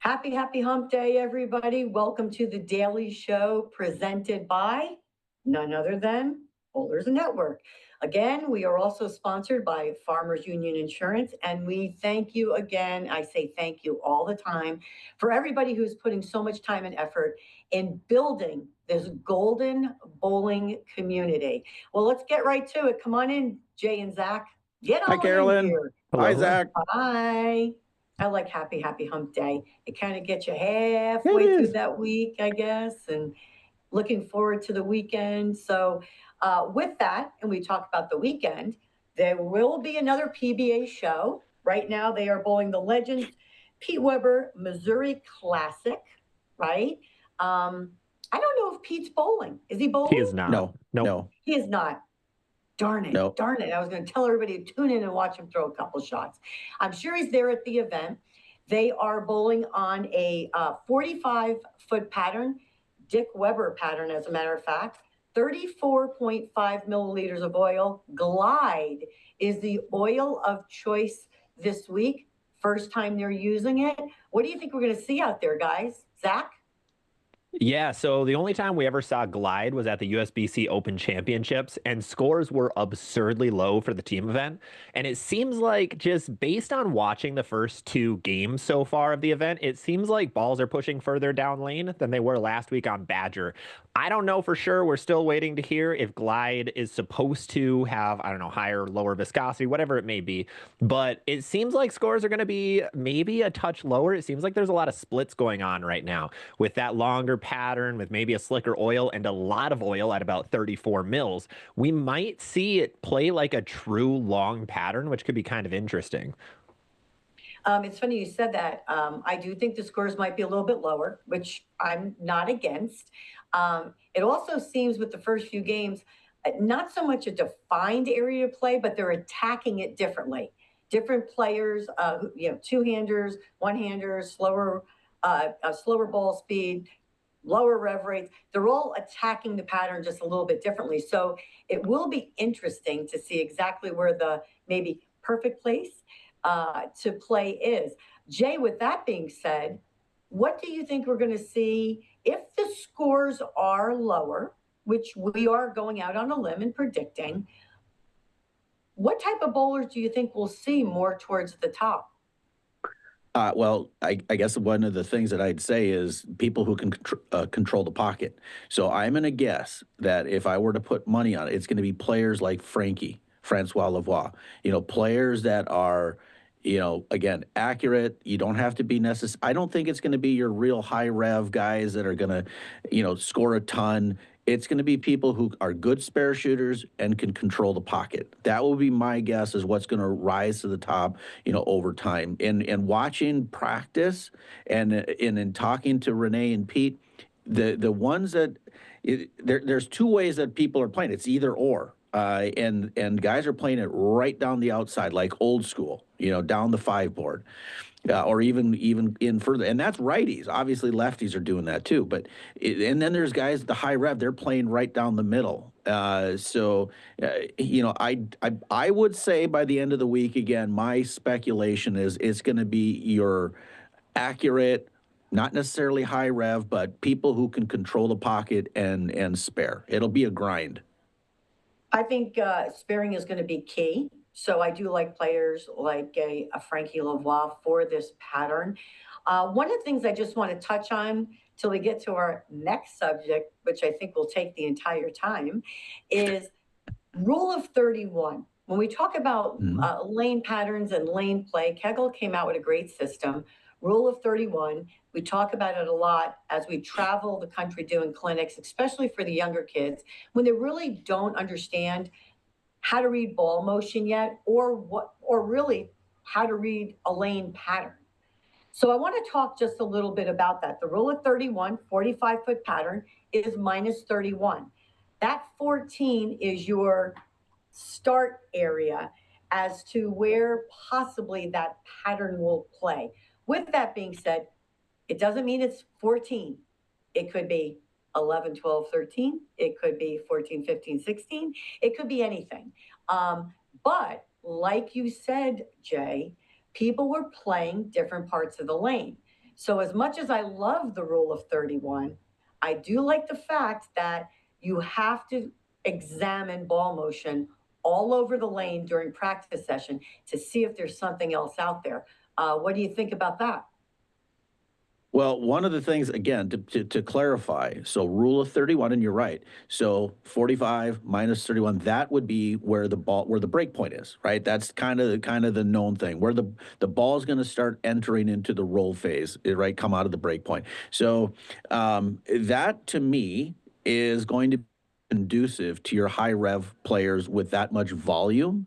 Happy hump day, everybody. Welcome to the Daily Show presented by none other than Bowlers Network. Again, we are also sponsored by Farmers Union Insurance, and we thank you again. I say thank you all the time for everybody who's putting so much time and effort in building this golden bowling community. Well, let's get right to it. Come on in, Jay and Zach. Get Hi, on Carolyn. in here. Hi, Zach. Hi. I like happy hump day. It kind of gets you halfway through that week, I guess, and looking forward to the weekend. So with that, and we talk about the weekend, there will be another PBA show. Right now, they are bowling the Legends Pete Weber Missouri Classic, right? I don't know if Pete's bowling. Is he bowling? He is not. No. He is not. Darn it. Nope. Darn it. I was going to tell everybody to tune in and watch him throw a couple shots. I'm sure he's there at the event. They are bowling on a 45-foot pattern, Dick Weber pattern, as a matter of fact. 34.5 milliliters of oil. Glide is the oil of choice this week. First time they're using it. What do you think we're going to see out there, guys? Zach? Yeah, so the only time we ever saw Glide was at the USBC Open Championships, and scores were absurdly low for the team event. And it seems like, just based on watching the first two games so far of the event, it seems like balls are pushing further down lane than they were last week on Badger. I don't know for sure. We're still waiting to hear if Glide is supposed to have, I don't know, higher or lower viscosity, whatever it may be. But it seems like scores are going to be maybe a touch lower. It seems like there's a lot of splits going on right now with that longer pattern, with maybe a slicker oil and a lot of oil at about 34 mils. We might see it play like a true long pattern, which could be kind of interesting. It's funny you said that. I do think the scores might be a little bit lower, which I'm not against. It also seems with the first few games, not so much a defined area to play, but they're attacking it differently. Different players, two-handers, one-handers, slower ball speed, lower rev rates. They're all attacking the pattern just a little bit differently. So it will be interesting to see exactly where the maybe perfect place to play is. Jay, with that being said, what do you think we're going to see if the scores are lower, which we are going out on a limb and predicting? What type of bowlers do you think we'll see more towards the top? Well, I guess one of the things that I'd say is people who can control the pocket. So I'm going to guess that if I were to put money on it, it's going to be players like Francois Lavoie. Players that are, again, accurate. You don't have to be necessary. I don't think it's going to be your real high rev guys that are going to, score a ton. It's going to be people who are good spare shooters and can control the pocket. That will be my guess is what's going to rise to the top, over time. And watching practice and in talking to Renee and Pete, the ones that there's two ways that people are playing. It's either or. And guys are playing it right down the outside, like old school, down the 5 board. Or even in further, and that's righties. Obviously, lefties are doing that too. And then there's guys at the high rev; they're playing right down the middle. I would say by the end of the week, again, my speculation is it's going to be your accurate, not necessarily high rev, but people who can control the pocket and spare. It'll be a grind. I think sparing is going to be key. So I do like players like a Frankie Lavoie for this pattern. One of the things I just want to touch on till we get to our next subject, which I think will take the entire time, is rule of 31. When we talk about lane patterns and lane play, Kegel came out with a great system. Rule of 31. We talk about it a lot as we travel the country doing clinics, especially for the younger kids, when they really don't understand how to read ball motion yet, or really how to read a lane pattern. So I want to talk just a little bit about that. The rule of 31, 45-foot pattern, is minus 31. That 14 is your start area as to where possibly that pattern will play. With that being said, it doesn't mean it's 14. It could be 11, 12, 13. It could be 14, 15, 16. It could be anything. But like you said, Jay, people were playing different parts of the lane. So as much as I love the rule of 31, I do like the fact that you have to examine ball motion all over the lane during practice session to see if there's something else out there. What do you think about that? Well, one of the things, again, to clarify, so rule of 31, and you're right. So 45 minus 31, that would be where the break point is, right? That's kind of the known thing, where the ball is going to start entering into the roll phase, right? Come out of the break point. So that to me is going to be conducive to your high rev players with that much volume.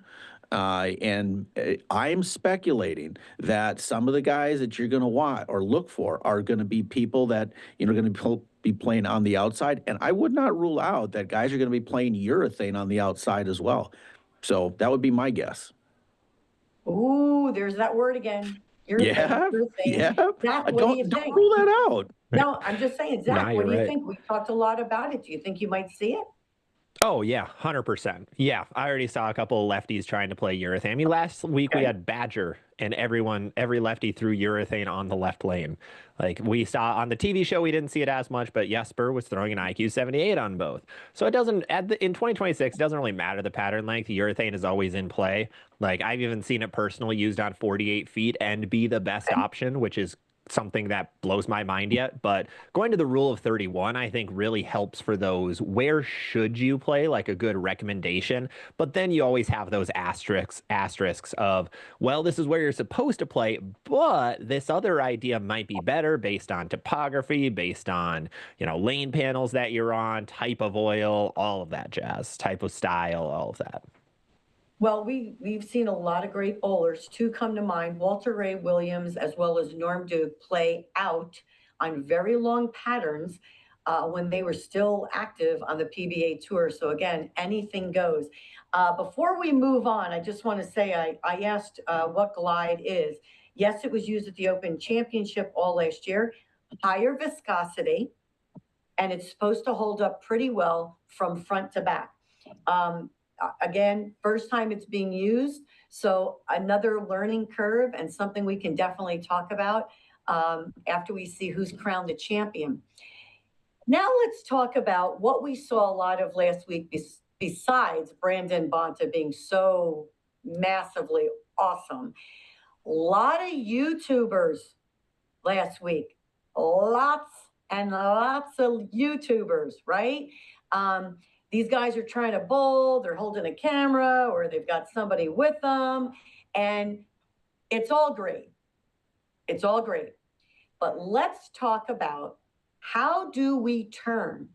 And I'm speculating that some of the guys that you're going to want or look for are going to be people that, going to be playing on the outside. And I would not rule out that guys are going to be playing urethane on the outside as well. So that would be my guess. Ooh, there's that word again. Yeah. Zach, what do you think? Don't rule that out. No, I'm just saying, Zach, what do you think? We've talked a lot about it. Do you think you might see it? Oh, yeah, 100%. Yeah, I already saw a couple of lefties trying to play urethane. I mean, last week we had Badger, and every lefty threw urethane on the left lane. Like we saw on the TV show, we didn't see it as much, but Jesper was throwing an IQ 78 on both. So it doesn't, in 2026, it doesn't really matter the pattern length. Urethane is always in play. Like I've even seen it personally used on 48 feet and be the best option, which is something that blows my mind yet. But going to the rule of 31, I think really helps for those. Where should you play? Like a good recommendation. But then you always have those asterisks of, well, this is where you're supposed to play, but this other idea might be better based on topography, based on, lane panels that you're on, type of oil, all of that jazz, type of style, all of that. Well, we've seen a lot of great bowlers. Two come to mind, Walter Ray Williams as well as Norm Duke play out on very long patterns when they were still active on the PBA Tour. So again, anything goes. Before we move on, I just want to say I asked what glide is. Yes, it was used at the Open Championship all last year. Higher viscosity, and it's supposed to hold up pretty well from front to back. Again, first time it's being used, so another learning curve and something we can definitely talk about after we see who's crowned the champion. Now let's talk about what we saw a lot of last week besides Brandon Bonta being so massively awesome. A lot of YouTubers last week, lots and lots of YouTubers, right? These guys are trying to bowl, they're holding a camera, or they've got somebody with them, and it's all great. It's all great. But let's talk about how do we turn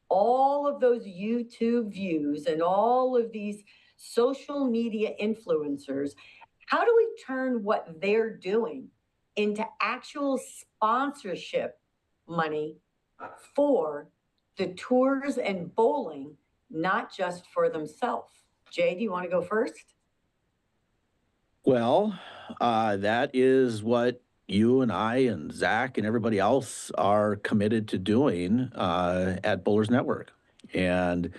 all of those YouTube views and all of these social media influencers, how do we turn what they're doing into actual sponsorship money for the tours and bowling, not just for themselves? Jay, do you want to go first? Well, that is what you and I and Zach and everybody else are committed to doing at Bowlers Network. And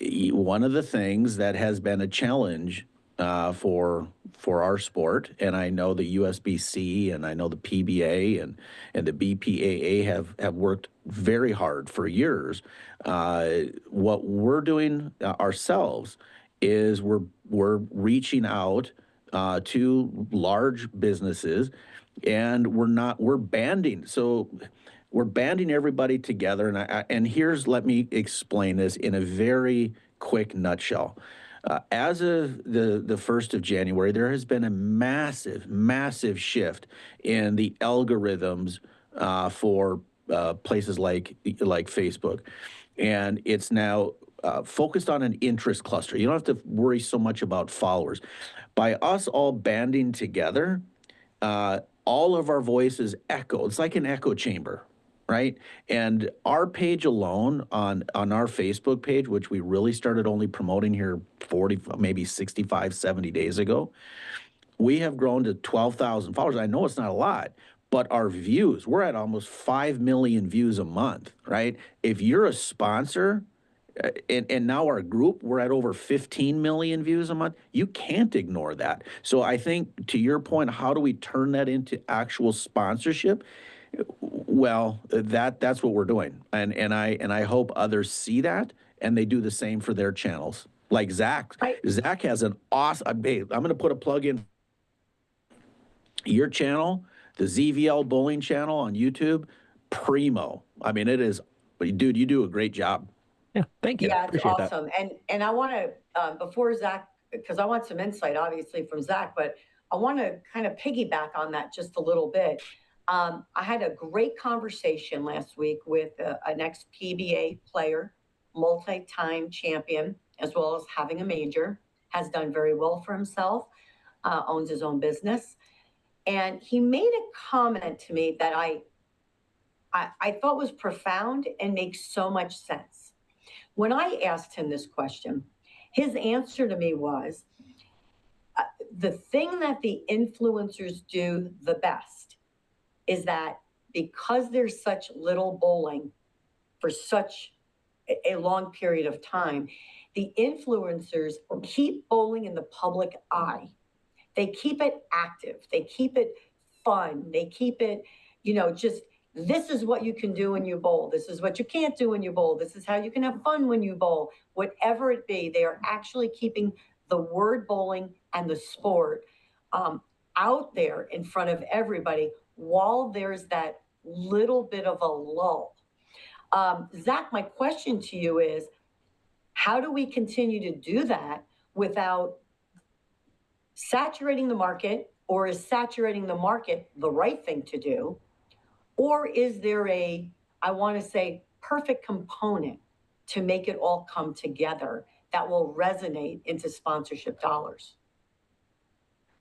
one of the things that has been a challenge for our sport, and I know the USBC and I know the PBA and the BPAA have worked very hard for years. What we're doing ourselves is we're reaching out to large businesses, and we're banding. So we're banding everybody together, and let me explain this in a very quick nutshell. As of the 1st of January, there has been a massive shift in the algorithms for places like Facebook. And it's now focused on an interest cluster. You don't have to worry so much about followers. By us all banding together, all of our voices echo. It's like an echo chamber, right? And our page alone on our Facebook page, which we really started only promoting here 40, maybe 65, 70 days ago, we have grown to 12,000 followers. I know it's not a lot, but our views, we're at almost 5 million views a month, right? If you're a sponsor, And now our group, we're at over 15 million views a month. You can't ignore that. So I think, to your point, how do we turn that into actual sponsorship? Well, that's what we're doing, and I hope others see that and they do the same for their channels. Like Zach, Zach has an awesome. Hey, I'm going to put a plug in your channel, the ZVL Bowling channel on YouTube. Primo. I mean, it is, dude. You do a great job. Yeah, thank you. Yeah, it's Appreciate that. awesome. And I want to, before Zach, because I want some insight, obviously, from Zach, but I want to kind of piggyback on that just a little bit. I had a great conversation last week with an ex-PBA player, multi-time champion, as well as having a major, has done very well for himself, owns his own business. And he made a comment to me that I thought was profound and makes so much sense. When I asked him this question, his answer to me was, the thing that the influencers do the best is that because there's such little bowling for such a long period of time, the influencers keep bowling in the public eye. They keep it active. They keep it fun. They keep it, just this is what you can do when you bowl. This is what you can't do when you bowl. This is how you can have fun when you bowl. Whatever it be, they are actually keeping the word bowling and the sport out there in front of everybody while there's that little bit of a lull. Zach, my question to you is, how do we continue to do that without saturating the market, or is saturating the market the right thing to do? Or is there I want to say, perfect component to make it all come together that will resonate into sponsorship dollars?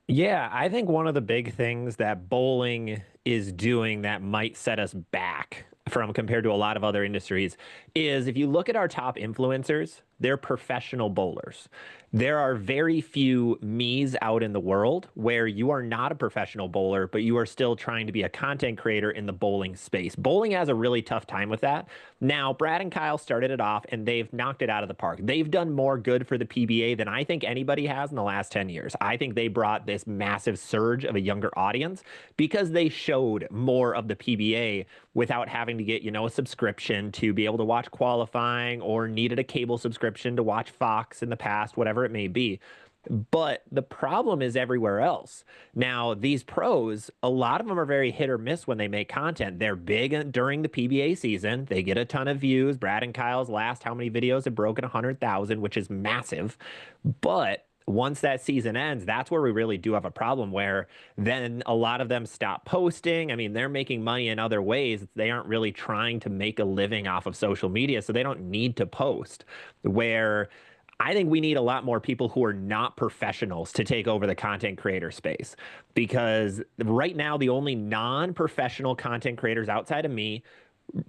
Yeah, I think one of the big things that bowling is doing that might set us back from compared to a lot of other industries is, if you look at our top influencers, they're professional bowlers. There are very few me's out in the world where you are not a professional bowler, but you are still trying to be a content creator in the bowling space. Bowling has a really tough time with that. Now, Brad and Kyle started it off and they've knocked it out of the park. They've done more good for the PBA than I think anybody has in the last 10 years. I think they brought this massive surge of a younger audience because they showed more of the PBA without having to get, a subscription to be able to watch qualifying, or needed a cable subscription to watch Fox in the past, whatever it may be. But the problem is everywhere else. Now, these pros, a lot of them are very hit or miss when they make content. They're big during the PBA season. They get a ton of views. Brad and Kyle's last how many videos have broken 100,000, which is massive. But once that season ends, that's where we really do have a problem, where then a lot of them stop posting. I mean, they're making money in other ways. They aren't really trying to make a living off of social media, so they don't need to post. Where I think we need a lot more people who are not professionals to take over the content creator space, because right now the only non-professional content creators outside of me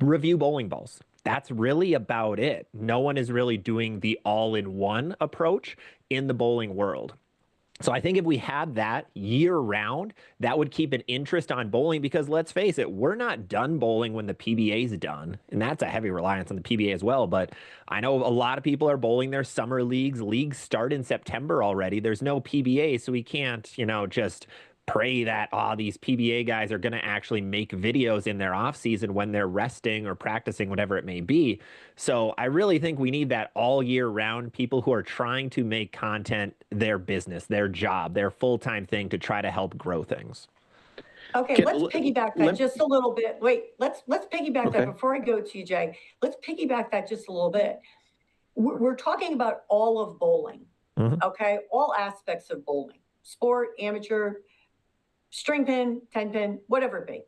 review bowling balls. That's really about it. No one is really doing the all-in-one approach in the bowling world. So I think if we had that year round, that would keep an interest on bowling, because let's face it, we're not done bowling when the PBA is done. And that's a heavy reliance on the PBA as well. But I know a lot of people are bowling their summer leagues. Leagues start in September already. There's no PBA, so we can't, just pray that these PBA guys are going to actually make videos in their off season when they're resting or practicing, whatever it may be. So I really think we need that all year round, people who are trying to make content their business, their job, their full-time thing to try to help grow things. Okay, let's piggyback that just a little bit. Wait, let's piggyback that before I go to you, Jay. Let's piggyback that just a little bit. We're talking about all of bowling, okay? All aspects of bowling, sport, amateur, string pin, 10 pin, whatever it be.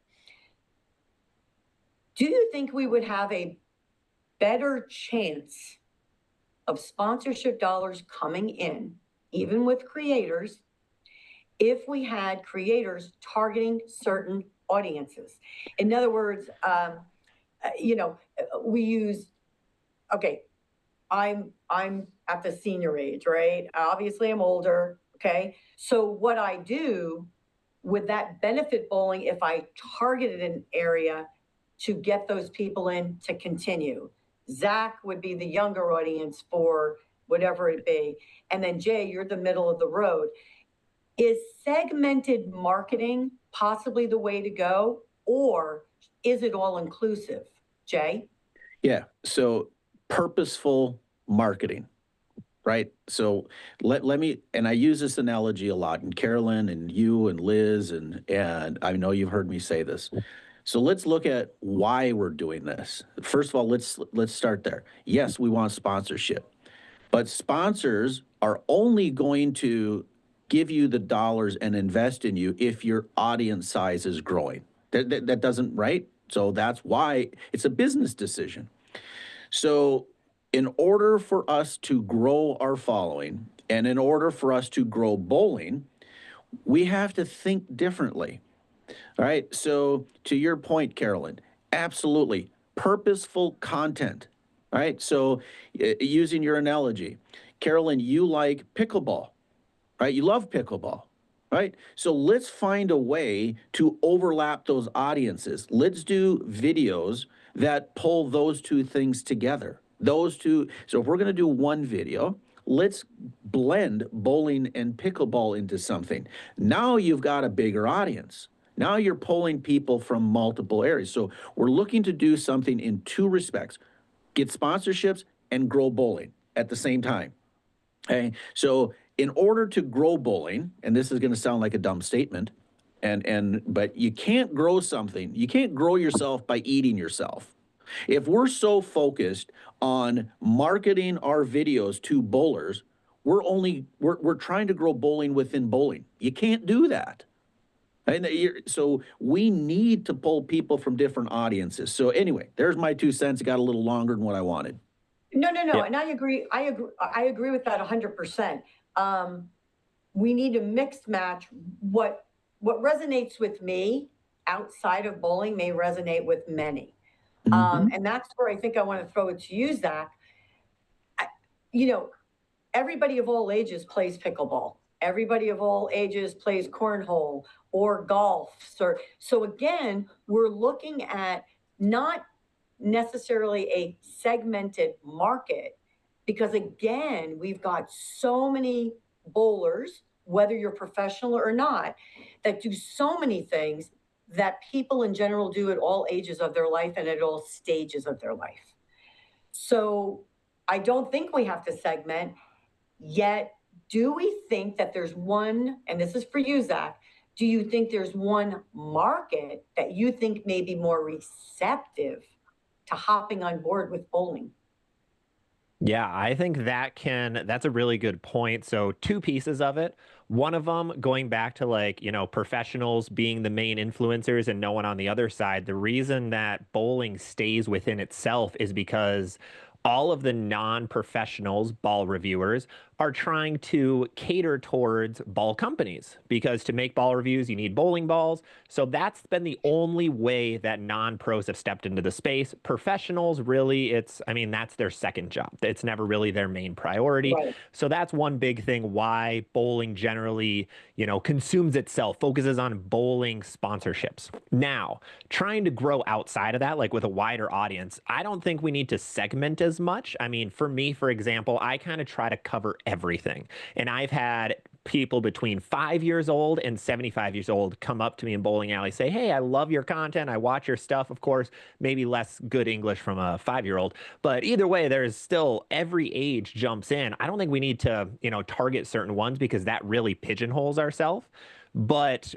Do you think we would have a better chance of sponsorship dollars coming in, even with creators, if we had creators targeting certain audiences? In other words, we use, okay, I'm at the senior age, right? Obviously I'm older, okay? So what I do, would that benefit bowling if I targeted an area to get those people in to continue? Zach would be the younger audience for whatever it be. And then Jay, you're the middle of the road. Is segmented marketing possibly the way to go, or is it all inclusive? Jay? Yeah. So purposeful marketing, right? So let me, and I use this analogy a lot, and Carolyn and you and Liz, and I know you've heard me say this. So let's look at why we're doing this. First of all, let's start there. Yes, we want sponsorship, but sponsors are only going to give you the dollars and invest in you if your audience size is growing. That doesn't, right? So that's why it's a business decision. So in order for us to grow our following and in order for us to grow bowling, we have to think differently. All right. So to your point, Carolyn, absolutely purposeful content. All right. So using your analogy, Carolyn, you like pickleball, right? You love pickleball, right? So let's find a way to overlap those audiences. Let's do videos that pull those two things together. Those two. So if we're going to do one video, let's blend bowling and pickleball into something. Now you've got a bigger audience. Now you're pulling people from multiple areas. So we're looking to do something in two respects: get sponsorships and grow bowling at the same time. Okay. So in order to grow bowling, and this is going to sound like a dumb statement, but you can't grow something, you can't grow yourself by eating yourself. If we're so focused on marketing our videos to bowlers, we're trying to grow bowling within bowling. You can't do that. And so we need to pull people from different audiences. So anyway, there's my 2 cents. It got a little longer than what I wanted. No. Yeah. And I agree with that 100%. We need to mix match what resonates with me outside of bowling may resonate with many. And that's where I think I want to throw it to you, Zach. Everybody of all ages plays pickleball. Everybody of all ages plays cornhole or golf. So again, we're looking at not necessarily a segmented market, because again, we've got so many bowlers, whether you're professional or not, that do so many things that people in general do at all ages of their life and at all stages of their life. So I don't think we have to segment. Yet, do we think that there's one, and this is for you, Zach, do you think there's one market that you think may be more receptive to hopping on board with bowling? Yeah, I think that's a really good point. So 2 pieces of it. One of them going back to professionals being the main influencers and no one on the other side. The reason that bowling stays within itself is because all of the non-professionals, ball reviewers, are trying to cater towards ball companies, because to make ball reviews, you need bowling balls. So that's been the only way that non-pros have stepped into the space. Professionals, really, that's their second job. It's never really their main priority. Right. So that's one big thing why bowling generally, consumes itself, focuses on bowling sponsorships. Now, trying to grow outside of that, like with a wider audience, I don't think we need to segment as much. For me, for example, I kind of try to cover everything. And I've had people between 5 years old and 75 years old come up to me in bowling alley, say, "Hey, I love your content. I watch your stuff." Of course, maybe less good English from a 5-year-old, but either way, there's still every age jumps in. I don't think we need to, target certain ones, because that really pigeonholes ourselves. But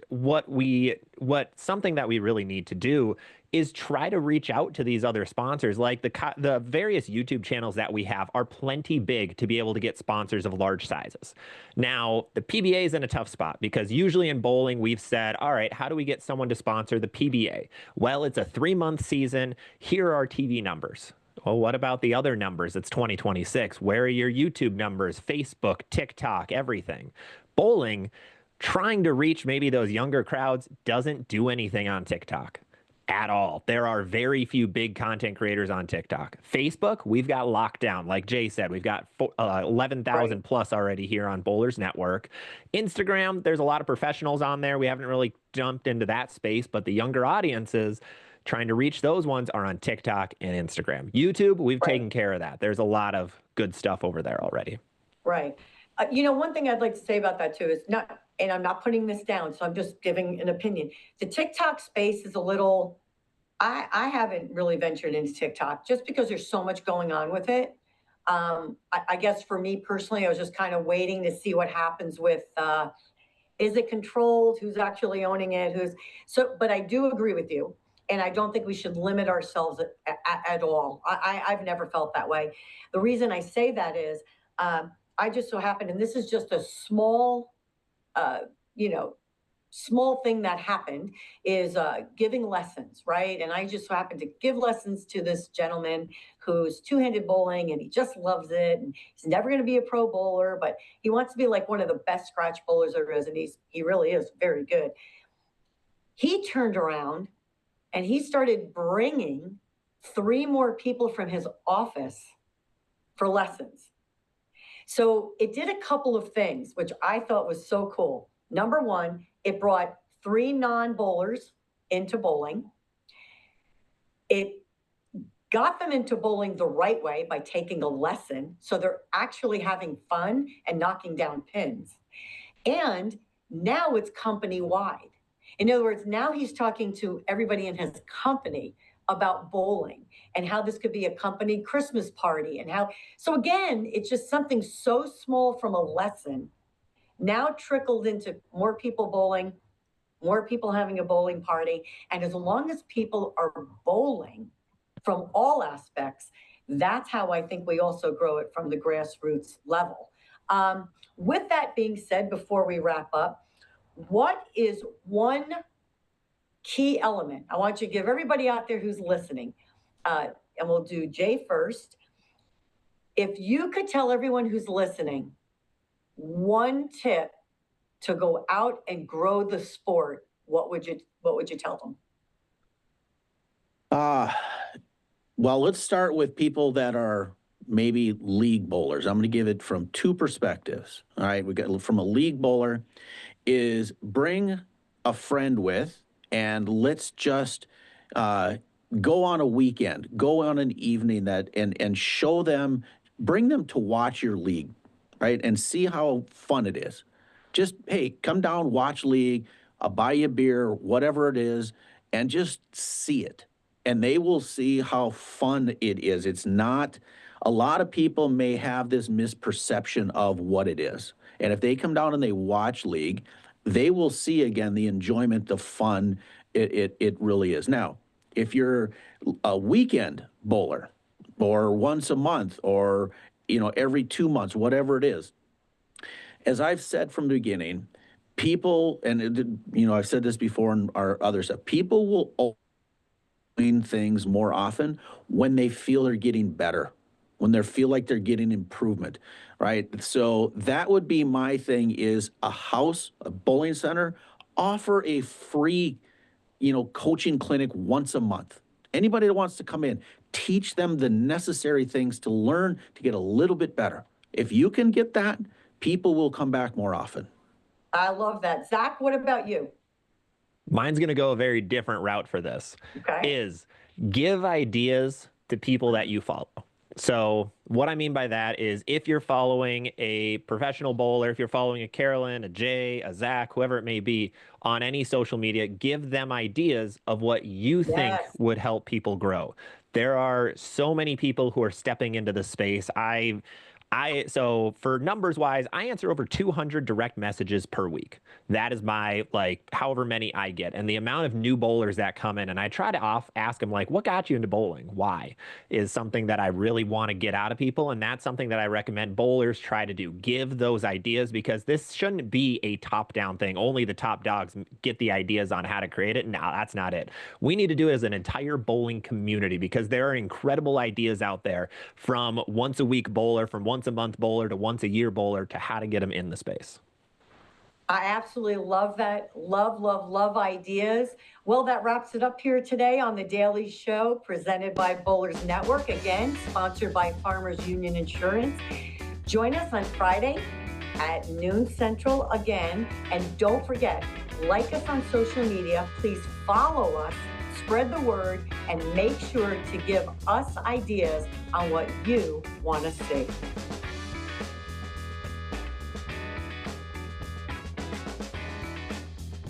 something that we really need to do is try to reach out to these other sponsors. Like the various YouTube channels that we have are plenty big to be able to get sponsors of large sizes. Now, the PBA is in a tough spot, because usually in bowling, we've said, all right, how do we get someone to sponsor the PBA? Well, it's a 3-month season. Here are our TV numbers. Well, what about the other numbers? It's 2026. Where are your YouTube numbers? Facebook, TikTok, everything. Bowling, trying to reach maybe those younger crowds, doesn't do anything on TikTok at all. There are very few big content creators on TikTok. Facebook, we've got locked down. Like Jay said, we've got 11,000 plus already here on Bowlers Network. Instagram, there's a lot of professionals on there. We haven't really jumped into that space, but the younger audiences, trying to reach those ones are on TikTok and Instagram. YouTube, we've Right. taken care of that. There's a lot of good stuff over there already. Right. One thing I'd like to say about that too is not, and I'm not putting this down, so I'm just giving an opinion. The TikTok space is a little, I haven't really ventured into TikTok just because there's so much going on with it. I guess for me personally, I was just kind of waiting to see what happens with, is it controlled? Who's actually owning it? But I do agree with you. And I don't think we should limit ourselves at all. I've never felt that way. The reason I say that is, I just so happened, and this is just a small, small thing that happened, is giving lessons, right? And I just so happened to give lessons to this gentleman who's two-handed bowling, and he just loves it. And he's never going to be a pro bowler, but he wants to be like one of the best scratch bowlers there is, and he really is very good. He turned around and he started bringing 3 more people from his office for lessons. So it did a couple of things, which I thought was so cool. Number one, it brought 3 non-bowlers into bowling. It got them into bowling the right way by taking a lesson. So they're actually having fun and knocking down pins. And now it's company-wide. In other words, now he's talking to everybody in his company about bowling and how this could be a company Christmas party and how, so again, it's just something so small from a lesson now trickled into more people bowling, more people having a bowling party. And as long as people are bowling from all aspects, that's how I think we also grow it from the grassroots level. With that being said, before we wrap up, what is one key element? I want you to give everybody out there who's listening, and we'll do Jay first. If you could tell everyone who's listening one tip to go out and grow the sport, what would you tell them? Well, let's start with people that are maybe league bowlers. I'm going to give it from 2 perspectives. All right, we got from a league bowler is bring a friend with, and let's just go on a weekend, go on an evening and show them, bring them to watch your league, right? And see how fun it is. Just, hey, come down, watch league, I'll buy you a beer, whatever it is, and just see it. And they will see how fun it is. It's not, a lot of people may have this misperception of what it is. And if they come down and they watch league, they will see again the enjoyment, the fun it really is. Now, if you're a weekend bowler or once a month or every 2 months, whatever it is, as I've said from the beginning, people, and I've said this before in our other stuff, people will doing things more often when they feel they're getting better, when they feel like they're getting improvement, right? So that would be my thing, is a bowling center, offer a free, coaching clinic once a month. Anybody that wants to come in, teach them the necessary things to learn to get a little bit better. If you can get that, people will come back more often. I love that. Zach, what about you? Mine's going to go a very different route for this. Okay. Is give ideas to people that you follow. So what I mean by that is, if you're following a professional bowler, if you're following a Carolyn, a Jay, a Zach, whoever it may be, on any social media, give them ideas of what you think would help people grow. There are so many people who are stepping into the space. So for numbers wise, I answer over 200 direct messages per week. That is my, however many I get. And the amount of new bowlers that come in, and I try to ask them, what got you into bowling? Why? Is something that I really want to get out of people. And that's something that I recommend bowlers try to do. Give those ideas, because this shouldn't be a top-down thing. Only the top dogs get the ideas on how to create it. No, that's not it. We need to do it as an entire bowling community, because there are incredible ideas out there, from once-a-week bowler, from once-a-month bowler to once-a-year bowler, to how to get them in the space. I absolutely love that. Love ideas. Well, that wraps it up here today on the Daily Show, presented by Bowlers Network, again, sponsored by Farmers Union Insurance. Join us on Friday at noon Central again. And don't forget, like us on social media. Please follow us spread the word, and make sure to give us ideas on what you want to see.